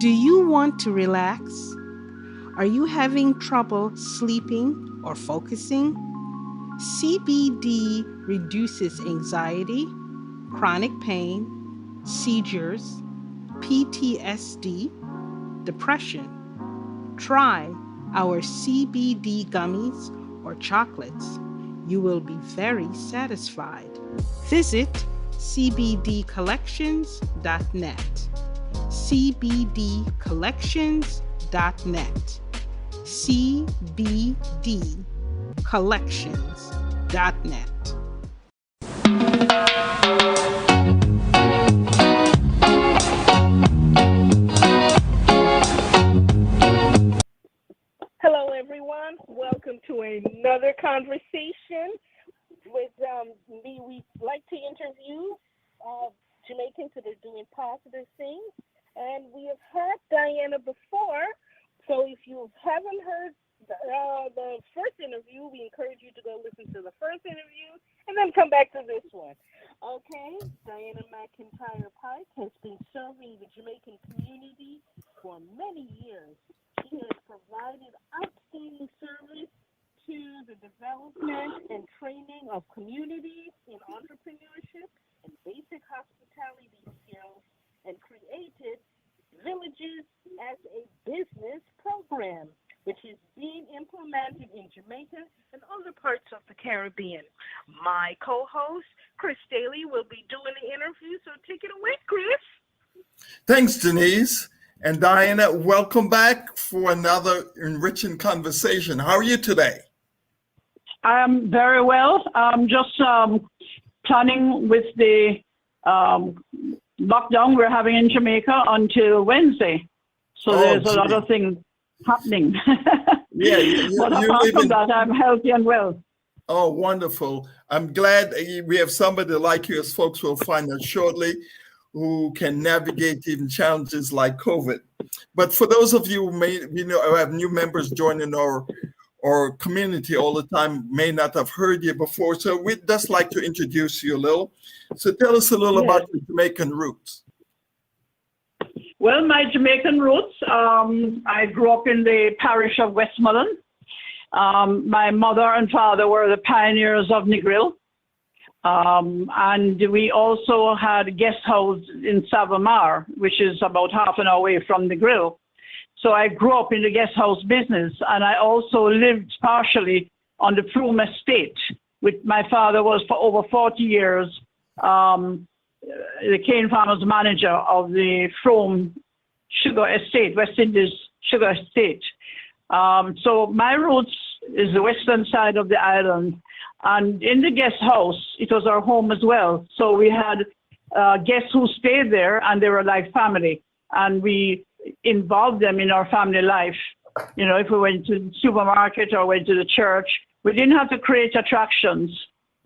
Do you want to relax? Are you having trouble sleeping or focusing? CBD reduces anxiety, chronic pain, seizures, PTSD, depression. Try our CBD gummies or chocolates. You will be very satisfied. Visit cbdcollections.net. cbdcollections.net. cbdcollections.net. Hello, everyone. Welcome to another conversation with me. We like to interview Jamaicans that are doing positive things, and we have had Diana before. So if you haven't heard the first interview, we encourage you to go listen to the first interview and then come back to this one. Okay, Diana McIntyre-Pike has been serving the Jamaican community for many years. She has provided outstanding service to the development and training of communities in entrepreneurship and basic hospitality skills, and created Villages as a Business program, which is being implemented in Jamaica and other parts of the Caribbean. My co-host, Chris Daley, will be doing the interview, so take it away, Chris. Thanks, Denise. And Diana, welcome back for another enriching conversation. How are you today? I'm very well. I'm just planning with the lockdown we're having in Jamaica until Wednesday. So there's a lot of things happening. Yeah, but apart from that, I'm healthy and well. Oh, wonderful. I'm glad we have somebody like you, as folks will find out shortly, who can navigate even challenges like COVID. But for those of you who have new members joining our community all the time, may not have heard you before. So we'd just like to introduce you a little. So tell us a little about your Jamaican roots. Well, my Jamaican roots, I grew up in the parish of Westmoreland. My mother and father were the pioneers of Negril. And we also had a guest house in Savamar, which is about half an hour away from Negril. So I grew up in the guest house business, and I also lived partially on the Froome estate, which my father was for over 40 years, the cane farmers manager of the Froome Sugar Estate, West Indies Sugar Estate. So my roots is the western side of the island. And in the guest house, it was our home as well. So we had guests who stayed there, and they were like family. And we involved them in our family life. You know, if we went to the supermarket or went to the church, we didn't have to create attractions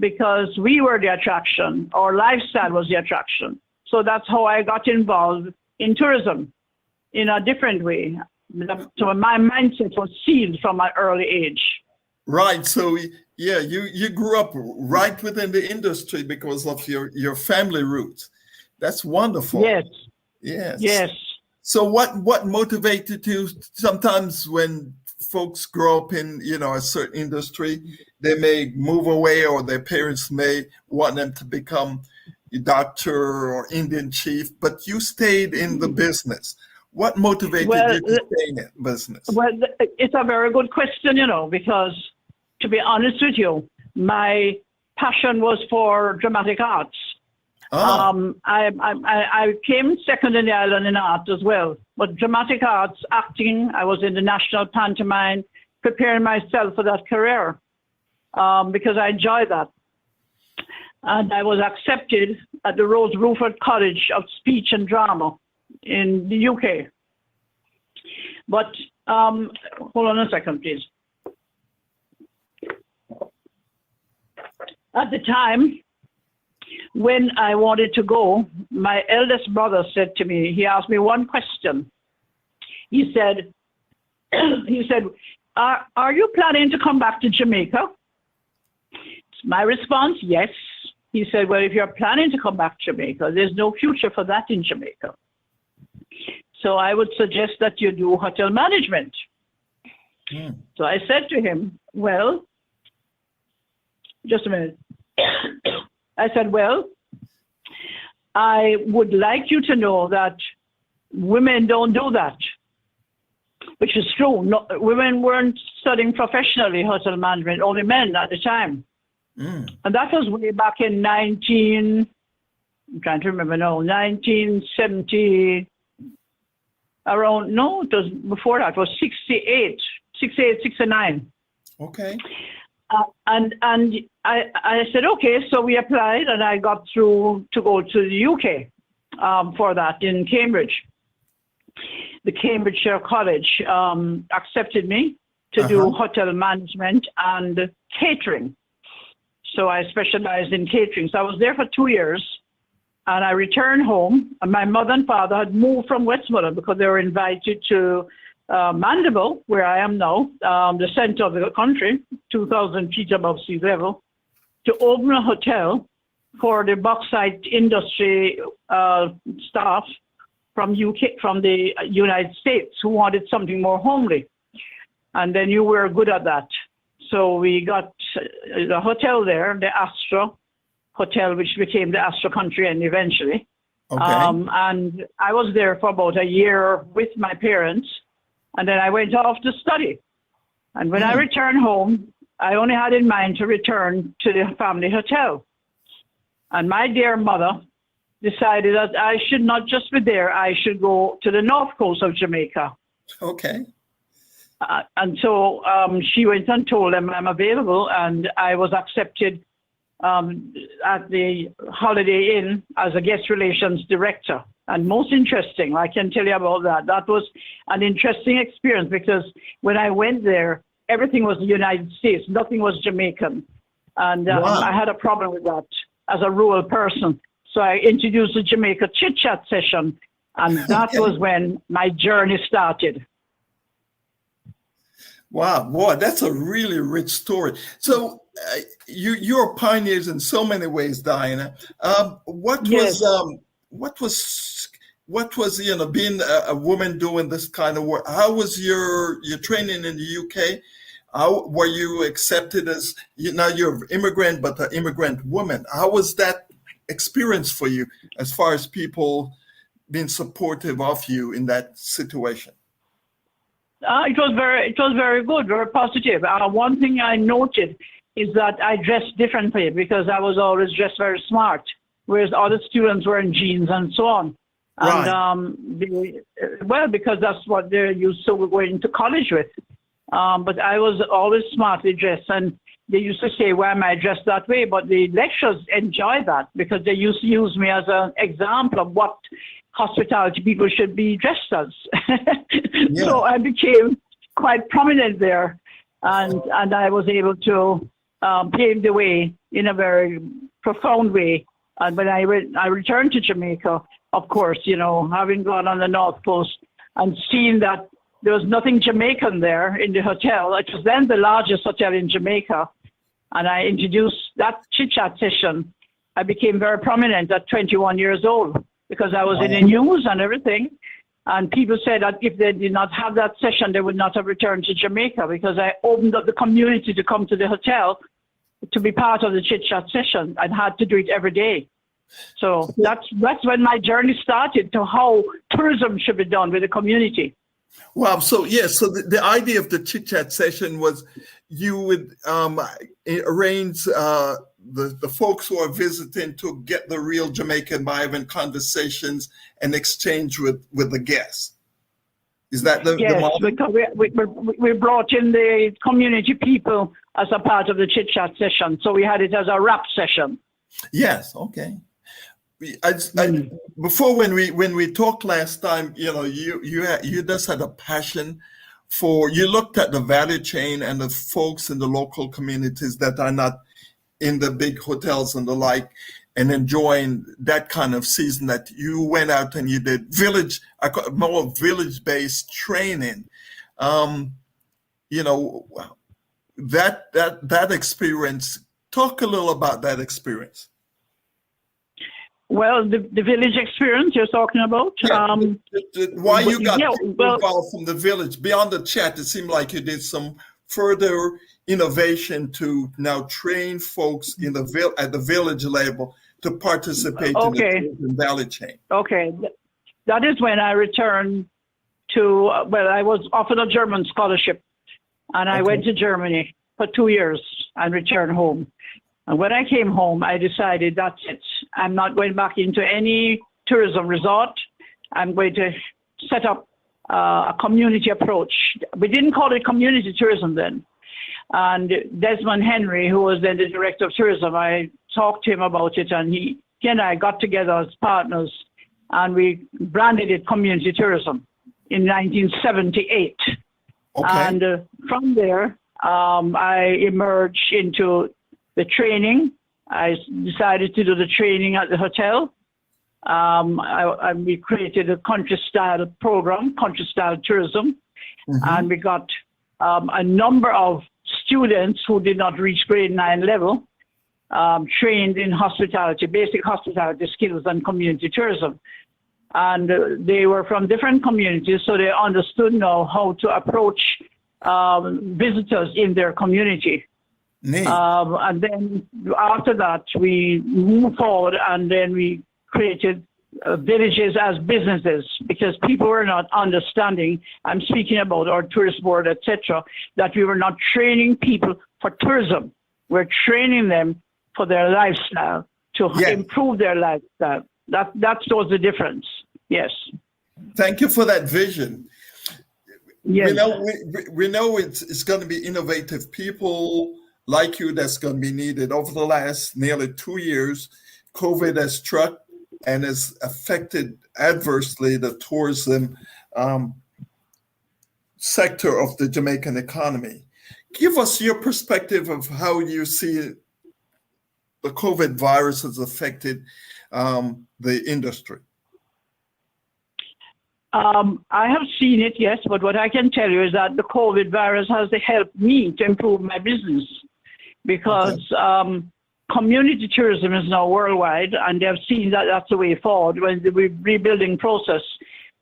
because we were the attraction. Our lifestyle was the attraction. So that's how I got involved in tourism in a different way. So my mindset was sealed from an early age. Right. So, yeah, you grew up right within the industry because of your family roots. That's wonderful. Yes. Yes. Yes. So what motivated you? Sometimes when folks grow up in, a certain industry, they may move away, or their parents may want them to become a doctor or Indian chief, but you stayed in the business. What motivated you to stay in that business? Well, it's a very good question, because to be honest with you, my passion was for dramatic arts. Oh. I came second in the island in art as well, but dramatic arts, acting, I was in the National Pantomime, preparing myself for that career because I enjoyed that. And I was accepted at the Rose Ruford College of Speech and Drama in the UK. But hold on a second, please. At the time, when I wanted to go, my eldest brother said to me, he asked me one question. He said, are you planning to come back to Jamaica? My response, yes. He said, well, if you're planning to come back to Jamaica, there's no future for that in Jamaica. So I would suggest that you do hotel management. So I said to him, well, just a minute. I said, well, I would like you to know that women don't do that, which is true. No, women weren't studying professionally hotel management, only men at the time. And that was way back in I'm trying to remember now, 1970, around, no, it was before that, it was 68, 69. Okay. And I said, okay, so we applied and I got through to go to the UK for that in Cambridge. The Cambridgeshire College accepted me to do hotel management and catering. So I specialized in catering. So I was there for 2 years and I returned home. And my mother and father had moved from Westmoreland because they were invited to Mandeville, where I am now, the center of the country, 2,000 feet above sea level, to open a hotel for the bauxite industry staff from the United States who wanted something more homely. And they knew we were good at that. So we got the hotel there, the Astra Hotel, which became the Astra Country Inn eventually. Okay. And I was there for about a year with my parents. And then I went off to study. And when I returned home, I only had in mind to return to the family hotel. And my dear mother decided that I should not just be there, I should go to the north coast of Jamaica. Okay. And so she went and told them I'm available, and I was accepted at the Holiday Inn as a guest relations director. And most interesting, I can tell you about that. That was an interesting experience because when I went there, everything was the United States. Nothing was Jamaican. And Wow. I had a problem with that as a rural person. So I introduced the Jamaica chit-chat session. And that was when my journey started. Wow, boy, that's a really rich story. So you're pioneers in so many ways, Diana. What was being a woman doing this kind of work? How was your training in the UK? How were you accepted as now you're an immigrant, but an immigrant woman? How was that experience for you as far as people being supportive of you in that situation? It was very good, very positive. One thing I noted is that I dressed differently because I was always dressed very smart, whereas other students were in jeans and so on. Right. And because that's what they're used to going to college with. But I was always smartly dressed, and they used to say, "Why am I dressed that way?" But the lecturers enjoyed that because they used to use me as an example of what hospitality people should be dressed as. Yeah. So I became quite prominent there, and I was able to pave the way in a very profound way. And when I returned to Jamaica, of course, having gone on the North Coast and seeing that there was nothing Jamaican there in the hotel. It was then the largest hotel in Jamaica. And I introduced that chit-chat session. I became very prominent at 21 years old because I was in the news and everything. And people said that if they did not have that session, they would not have returned to Jamaica because I opened up the community to come to the hotel to be part of the chit-chat session and had to do it every day. So that's when my journey started to how tourism should be done with the community. Wow. So, so the idea of the chit-chat session was you would arrange the folks who are visiting to get the real Jamaican vibe and conversations and exchange with the guests. Is that the model? Because we brought in the community people as a part of the chit-chat session. So we had it as a wrap session. Yes. Okay. Before when we talked last time, you just had a passion for, you looked at the value chain and the folks in the local communities that are not in the big hotels and the like, and enjoying that kind of season that you went out and you did more village-based training. That experience. Talk a little about that experience. Well, the village experience you're talking about. Yeah, why you got yeah, people well, involved from the village? Beyond the chat, it seemed like you did some further innovation to now train folks in at the village level to participate in the okay, tourism value chain. okay. That is when I returned to, well, I was offered a German scholarship, and I went to Germany for 2 years and returned home. And when I came home, I decided that's it. I'm not going back into any tourism resort. I'm going to set up a community approach. We didn't call it community tourism then. And Desmond Henry, who was then the director of tourism, I talked to him about it, and he and I got together as partners, and we branded it community tourism in 1978. Okay. And from there, I emerged into the training. I decided to do the training at the hotel. We created a country-style program, country-style tourism, and we got a number of students who did not reach grade 9 level, trained in hospitality, basic hospitality skills and community tourism. And they were from different communities, so they understood now how to approach visitors in their community. And then after that, we moved forward, and then we created villages as businesses, because people were not understanding. I'm speaking about our tourist board, etc., that we were not training people for tourism. We're training them for their lifestyle, to improve their lifestyle. That was the difference. Yes. Thank you for that vision. Yes. We know it's going to be innovative people like you that's going to be needed. Over the last nearly 2 years, COVID has struck and has affected adversely the tourism sector of the Jamaican economy. Give us your perspective of how you see the COVID virus has affected the industry. I have seen it, yes, but what I can tell you is that the COVID virus has helped me to improve my business, because community tourism is now worldwide, and they've seen that that's the way forward when the rebuilding process.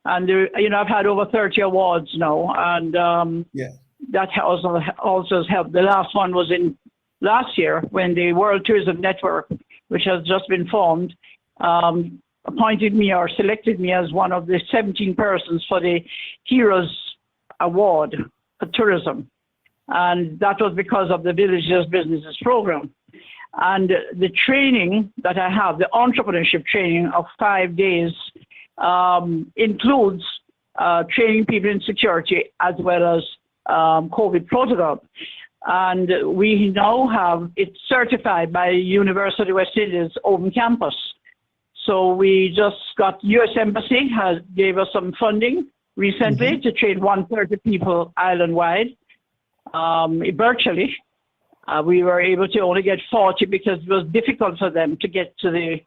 And I've had over 30 awards now, and that also has helped. The last one was in last year, when the World Tourism Network, which has just been formed, appointed me or selected me as one of the 17 persons for the Heroes Award for Tourism. And that was because of the Villages Businesses program. And the training that I have, the entrepreneurship training of 5 days, includes training people in security as well as COVID protocol. And we now have it certified by University of West Indies Open Campus. So we just got, U.S. Embassy gave us some funding recently to train 130 people island-wide, virtually. We were able to only get 40 because it was difficult for them to get to the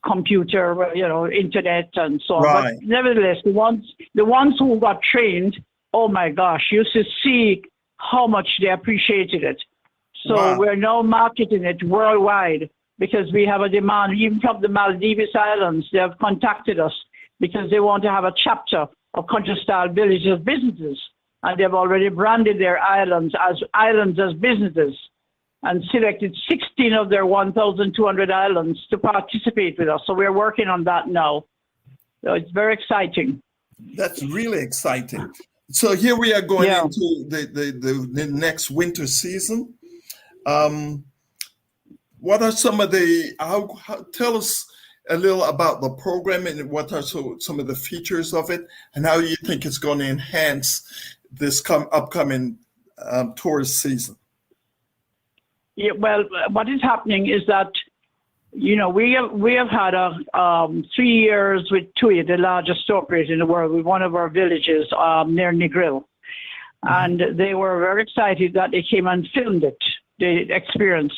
computer, internet and so on. Right. But nevertheless, the ones who got trained, oh my gosh, you should see how much they appreciated it. So we're now marketing it worldwide, because we have a demand, even from the Maldives Islands. They have contacted us because they want to have a chapter of country-style villages businesses. And they've already branded their islands as businesses, and selected 16 of their 1,200 islands to participate with us. So we're working on that now. So it's very exciting. That's really exciting. So here we are going into the next winter season. What are some of tell us a little about the program, and what are some of the features of it, and how you think it's going to enhance this upcoming tourist season? Yeah, well, what is happening is that, we have had 3 years with TUI, the largest operator in the world, with one of our villages near Negril. And they were very excited that they came and filmed it, the experience,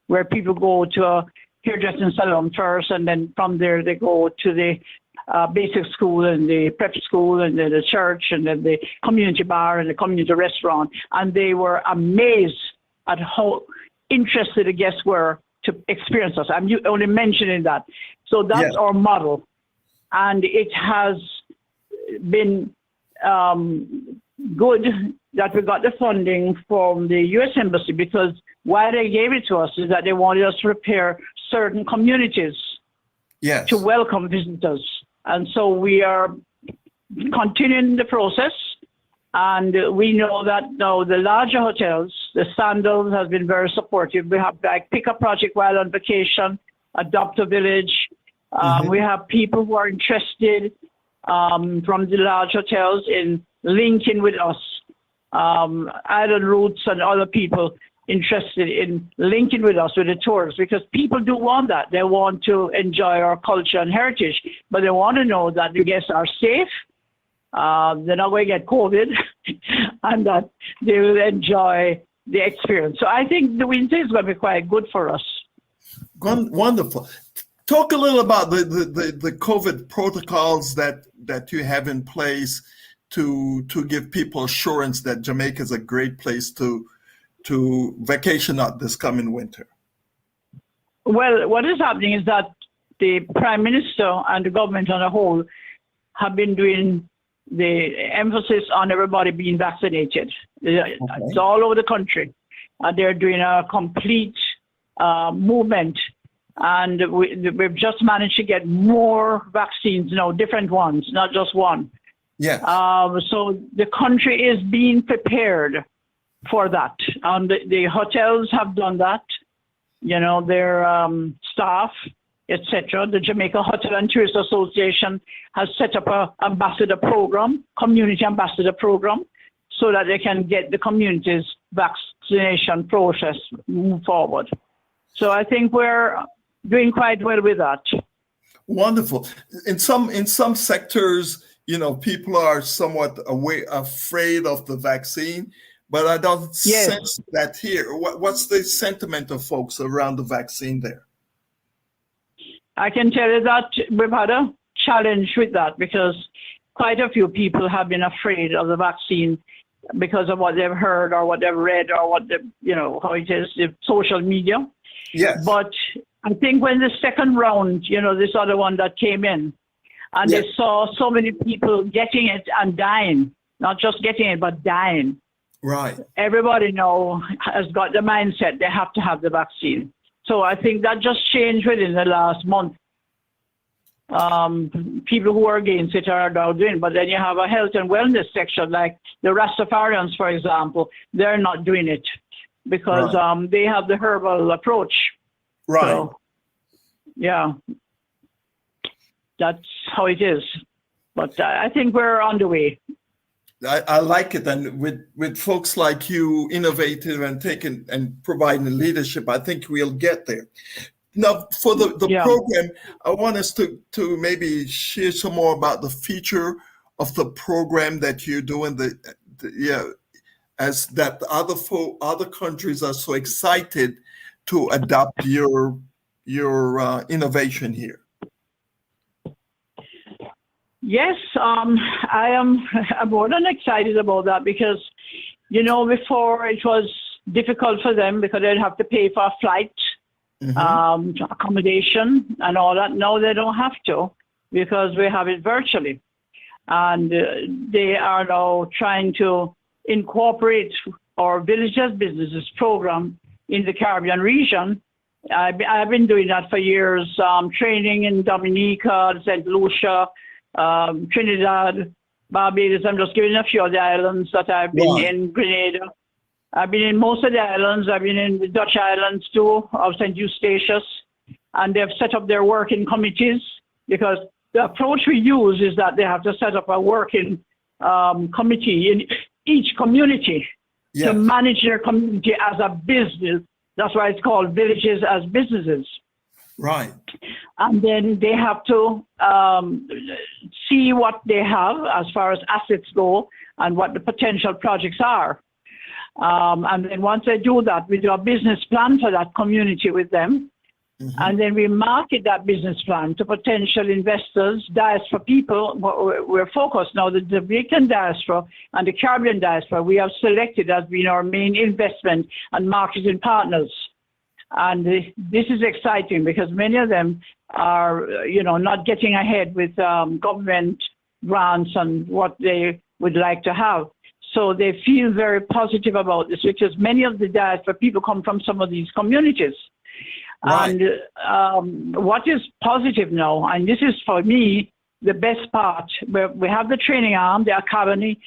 where people go to a hairdressing salon first, and then from there they go to the basic school and the prep school, and then the church, and then the community bar and the community restaurant. And they were amazed at how interested the guests were to to experience us. I'm only mentioning that. So that's our model. And it has been good that we got the funding from the U.S. Embassy, because why they gave it to us is that they wanted us to prepare certain communities to welcome visitors. And so we are continuing the process. And we know that now the larger hotels, the Sandals has been very supportive. We have like Pick a Project while on vacation, Adopt a Village. We have people who are interested from the large hotels in linking with us, Island Roots and other people interested in linking with us with the tours, because people do want that. They want to enjoy our culture and heritage, but they want to know that the guests are safe, they're not going to get COVID, and that they will enjoy the experience. So I think the winter is going to be quite good for us. Wonderful. Talk a little about the COVID protocols that you have in place to give people assurance that Jamaica is a great place to vacation out this coming winter. Well, what is happening is that the Prime Minister and the government on a whole have been doing the emphasis on everybody being vaccinated. It's all over the country. They're doing a complete movement. And we've just managed to get more vaccines, different ones, not just one. Yes. So the country is being prepared for that. And the hotels have done that, their staff, etc. The Jamaica Hotel and Tourist Association has set up a ambassador program, community ambassador program, so that they can get the community's vaccination process move forward. So I think we're doing quite well with that. Wonderful. In some sectors, people are somewhat afraid of the vaccine, but I don't sense that here. What's the sentiment of folks around the vaccine there? I can tell you that we've had a challenge with that, because quite a few people have been afraid of the vaccine because of what they've heard or what they've read or what how it is, the social media. Yes. But I think when the second round, this other one that came in, and they saw so many people getting it and dying, not just getting it, but dying. Right. Everybody now has got the mindset they have to have the vaccine. So I think that just changed within the last month. People who are against it are now doing, but then you have a health and wellness section, like the Rastafarians, for example, they're not doing it because they have the herbal approach. Right. So, that's how it is. But I think we're on the way. I like it, and with folks like you, innovative and taking and providing leadership, I think we'll get there. Now, for the program, I want us to maybe share some more about the feature of the program that you're doing. As that other countries are so excited to adopt your innovation here. Yes, I'm more than excited about that, because, before it was difficult for them because they'd have to pay for a flight, accommodation and all that. Now they don't have to, because we have it virtually. And they are now trying to incorporate our Villages Businesses program in the Caribbean region. I've been doing that for years, training in Dominica, St. Lucia, Trinidad, Barbados. I'm just giving a few of the islands that I've been in. Grenada. I've been in most of the islands. I've been in the Dutch islands too, of St. Eustatius, and they've set up their working committees, because the approach we use is that they have to set up a working committee in each community to manage their community as a business. That's why it's called Villages as Businesses. Right. And then they have to see what they have as far as assets go and what the potential projects are. And then once they do that, we do a business plan for that community with them. And then we market that business plan to potential investors, diaspora people. We're focused now, the Jamaican Diaspora and the Caribbean Diaspora, we have selected as being our main investment and marketing partners. And this is exciting because many of them are, not getting ahead with government grants and what they would like to have. So they feel very positive about this because many of the diaspora people come from some of these communities. Right. And what is positive now, and this is for me the best part, where we have the training arm, the Academy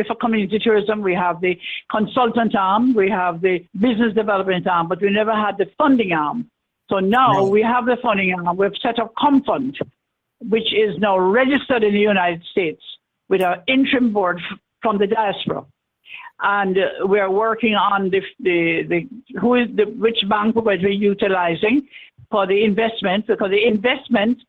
for Community Tourism, we have the consultant arm, we have the business development arm, but we never had the funding arm. So now we have the funding arm. We've set up ComFund, which is now registered in the United States with our interim board from the diaspora. And we're working on which bank we're going to be utilizing for the investment, because the investment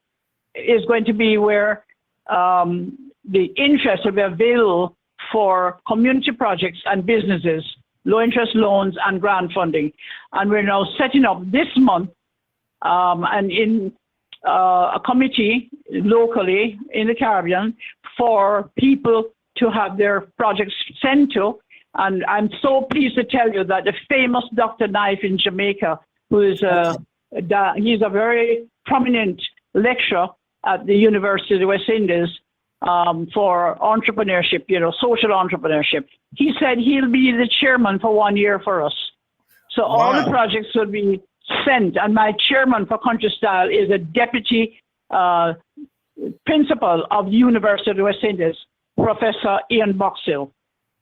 is going to be where the interest will be available for community projects and businesses, low interest loans and grant funding. And we're now setting up this month and in a committee locally in the Caribbean for people to have their projects sent to. And I'm so pleased to tell you that the famous Dr. Knife in Jamaica, who is he's a very prominent lecturer at the University of the West Indies for entrepreneurship, social entrepreneurship. He said he'll be the chairman for 1 year for us. So all the projects will be sent. And my chairman for Country Style is a deputy principal of the University of the West Indies, Professor Ian Boxill.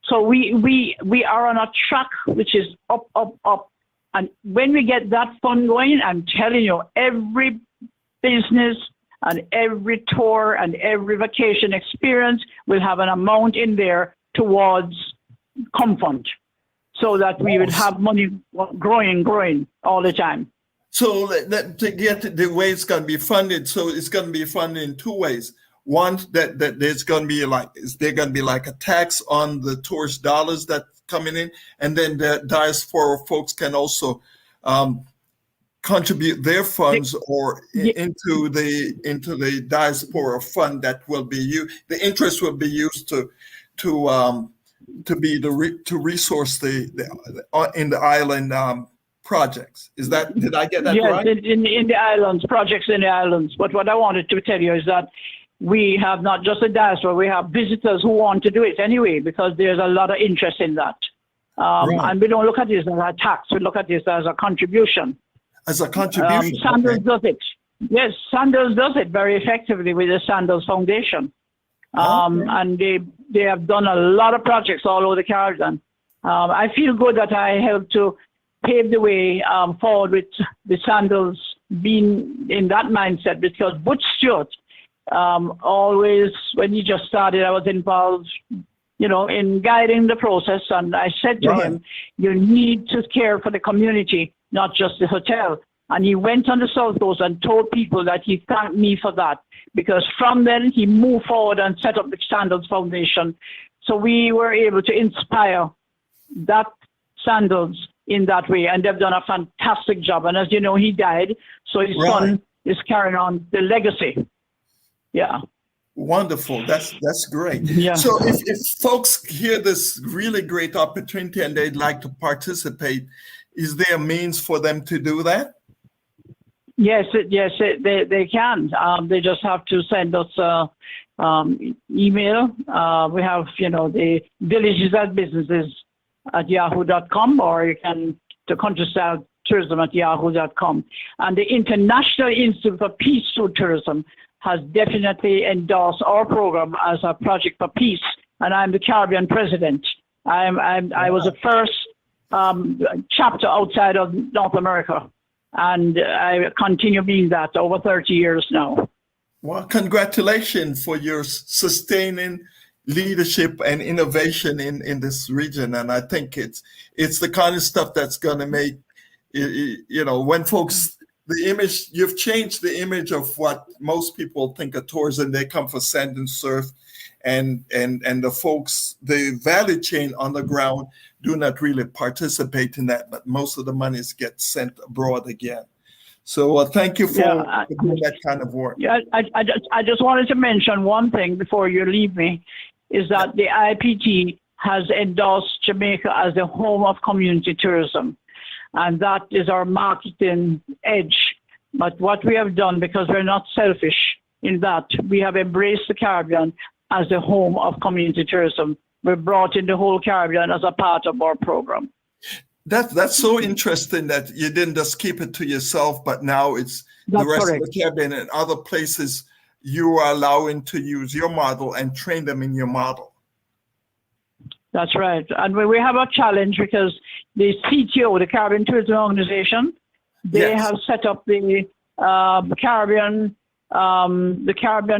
So we are on a track which is up, up, up. And when we get that fund going, I'm telling you, every business and every tour and every vacation experience will have an amount in there towards ComFund, so that we would have money growing all the time. So to get the way it's going to be funded, so it's going to be funded in two ways. One, that there's going to be is there going to be like a tax on the tourist dollars that coming in, and then the diaspora folks can also contribute their funds into the diaspora fund that will be used. The interest will be used to resource the in the island projects. Did I get that right? Yes, in the islands, projects in the islands. But what I wanted to tell you is that we have not just a diaspora, we have visitors who want to do it anyway, because there's a lot of interest in that. And we don't look at this as a tax, we look at this as a contribution. As a contribution. Sandals does it. Yes, Sandals does it very effectively with the Sandals Foundation. And they have done a lot of projects all over the Caribbean. I feel good that I helped to pave the way forward with the Sandals being in that mindset, because Butch Stewart, always, when he just started, I was involved, in guiding the process. And I said to him, you need to care for the community, not just the hotel. And he went on the South Coast and told people that he thanked me for that, because from then he moved forward and set up the Sandals Foundation. So we were able to inspire that Sandals in that way, and they've done a fantastic job. And as you know, he died, so his son is carrying on the legacy. Yeah. Wonderful. That's great. Yeah. So if folks hear this really great opportunity and they'd like to participate, is there a means for them to do that? Yes, they can. They just have to send us email. We have, the villages and businesses at yahoo.com, or you can to countrystyle tourism at yahoo.com. And the International Institute for Peace Through Tourism has definitely endorsed our program as a project for peace, and I'm the Caribbean president. I was the first chapter outside of North America, and I continue being that over 30 years now. Well, congratulations for your sustaining leadership and innovation in this region, and I think it's the kind of stuff that's going to make when folks. The image, you've changed the image of what most people think of tourism. They come for sand and surf, and the folks, the value chain on the ground do not really participate in that, but most of the monies get sent abroad again. So thank you for doing that kind of work. Yeah, I just wanted to mention one thing before you leave me, is that the IPT has endorsed Jamaica as the home of community tourism. And that is our marketing edge. But what we have done, because we're not selfish in that, we have embraced the Caribbean as the home of community tourism. We brought in the whole Caribbean as a part of our program. That's so interesting that you didn't just keep it to yourself, but now it's the rest of the Caribbean and other places you are allowing to use your model and train them in your model. That's right. And we have a challenge because the CTO, the Caribbean Tourism Organization, they have set up the Caribbean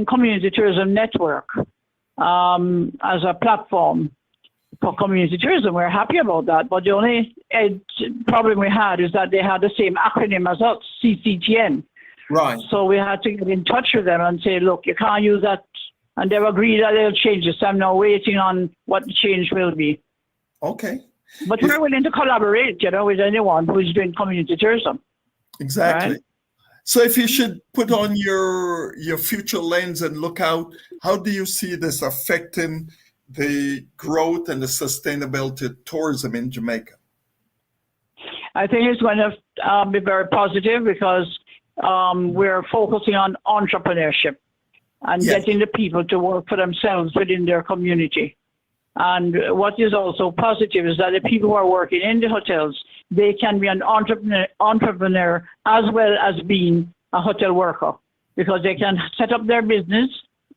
Community Tourism Network as a platform for community tourism. We're happy about that. But the only problem we had is that they had the same acronym as us, CCTN. Right. So we had to get in touch with them and say, look, you can't use that. And they've agreed that they'll change this. I'm now waiting on what the change will be. Okay. But we're willing to collaborate, with anyone who's doing community tourism. Exactly. Right? So if you should put on your future lens and look out, how do you see this affecting the growth and the sustainability of tourism in Jamaica? I think it's going to be very positive because we're focusing on entrepreneurship and getting the people to work for themselves within their community. And what is also positive is that the people who are working in the hotels, they can be an entrepreneur as well as being a hotel worker, because they can set up their business,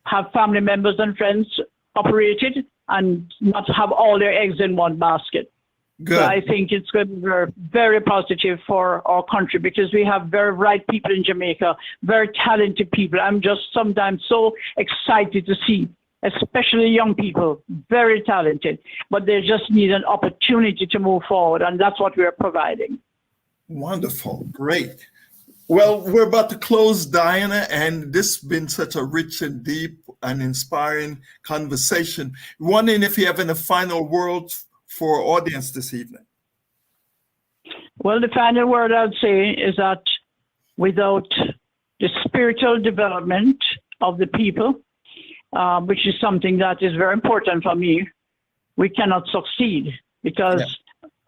have family members and friends operate it, and not have all their eggs in one basket. Good. So I think it's going to be very, very positive for our country because we have very bright people in Jamaica, very talented people. I'm just sometimes so excited to see, especially young people, very talented, but they just need an opportunity to move forward, and that's what we're providing. Wonderful. Great. Well, we're about to close, Diana, and this has been such a rich and deep and inspiring conversation. Wondering if you have any final words for our audience this evening. Well, the final word I would say is that without the spiritual development of the people, which is something that is very important for me, we cannot succeed because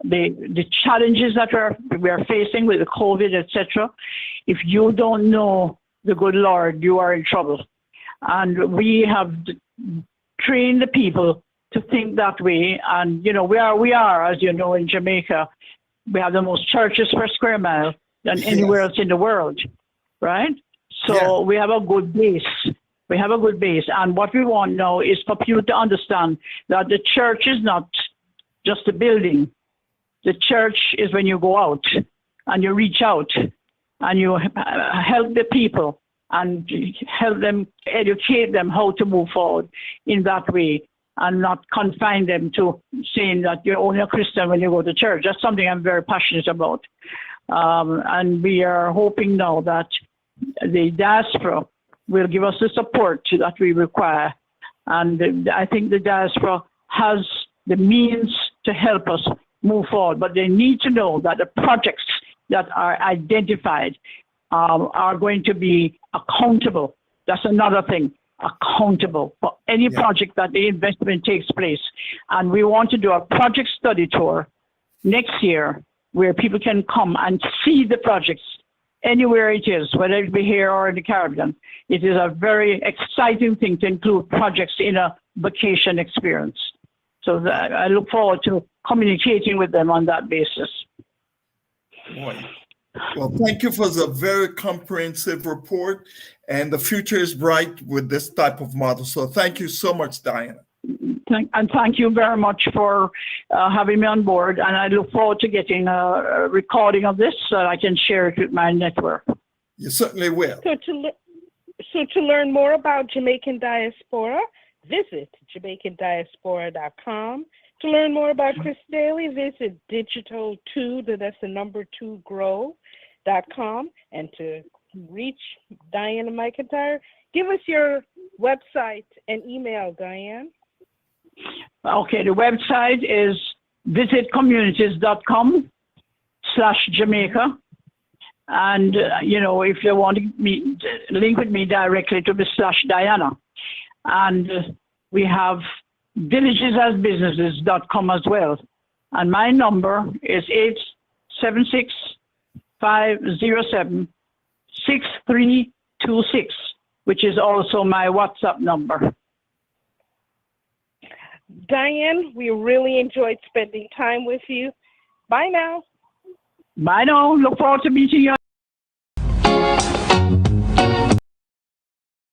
the challenges that we are facing with the COVID, etc., if you don't know the good Lord, you are in trouble. And we have trained the people to think that way. And, we are, as you know, in Jamaica, we have the most churches per square mile than anywhere else in the world, right? So we have a good base. We have a good base. And what we want now is for people to understand that the church is not just a building. The church is when you go out and you reach out and you help the people and help them, educate them how to move forward in that way and not confine them to saying that you're only a Christian when you go to church. That's something I'm very passionate about. And we are hoping now that the diaspora will give us the support that we require. And I think the diaspora has the means to help us move forward, but they need to know that the projects that are identified are going to be accountable. That's another thing, accountable for any project that the investment takes place. And we want to do a project study tour next year where people can come and see the projects anywhere it is, whether it be here or in the Caribbean. It is a very exciting thing to include projects in a vacation experience. So I look forward to communicating with them on that basis. Boy. Well, thank you for the very comprehensive report, and the future is bright with this type of model. So thank you so much, Diana. And thank you very much for having me on board. And I look forward to getting a recording of this so I can share it with my network. You certainly will. So to learn more about Jamaican Diaspora, visit JamaicanDiaspora.com. To learn more about Chris Daley, visit digital2, that's the number 2 grow.com. And to reach Diana McIntyre, give us your website and email, Diane. Okay, the website is visitcommunities.com/Jamaica. And, if you want to link with me directly to /Diana. And we have villagesasbusinesses.com as well. And my number is 76507-6326, which is also my WhatsApp number. Diane, we really enjoyed spending time with you. Bye now. Bye now. Look forward to meeting you.